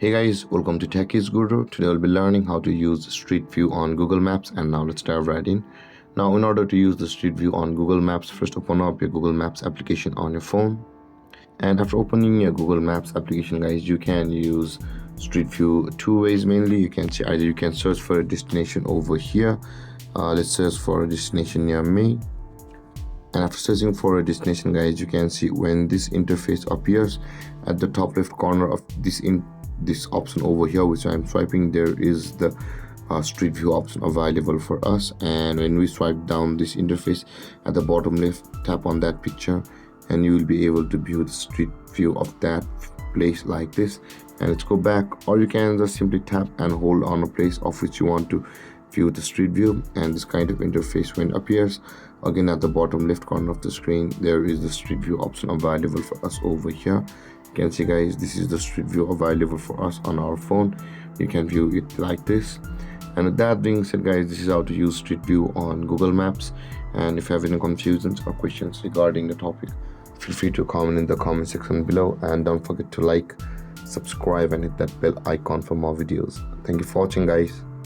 Hey guys, welcome to Techies Guru. Today we'll be learning how to use Street View on Google Maps, and now let's dive right in. Now in order to use the Street View on Google Maps, first open up your Google Maps application on your phone. And after opening your Google Maps application, guys, you can use Street View two ways mainly. You can see either you can search for a destination over here. Let's search for a destination near me. And after searching for a destination, guys, you can see when this interface appears at the top left corner of this option over here, which I'm swiping, there is the Street View option available for us. And when we swipe down this interface at the bottom left, tap on that picture and you will be able to view the street view of that place like this. And let's go back, or you can just simply tap and hold on a place of which you want to view the street view, and this kind of interface when it appears again at the bottom left corner of the screen, there is the street view option available for us over here. You can see, guys, this is the street view available for us on our phone. You can view it like this. And with that being said, guys, this is how to use Street View on Google Maps. And if you have any confusions or questions regarding the topic, feel free to comment in the comment section below, and don't forget to like, subscribe and hit that bell icon for more videos. Thank you for watching, guys.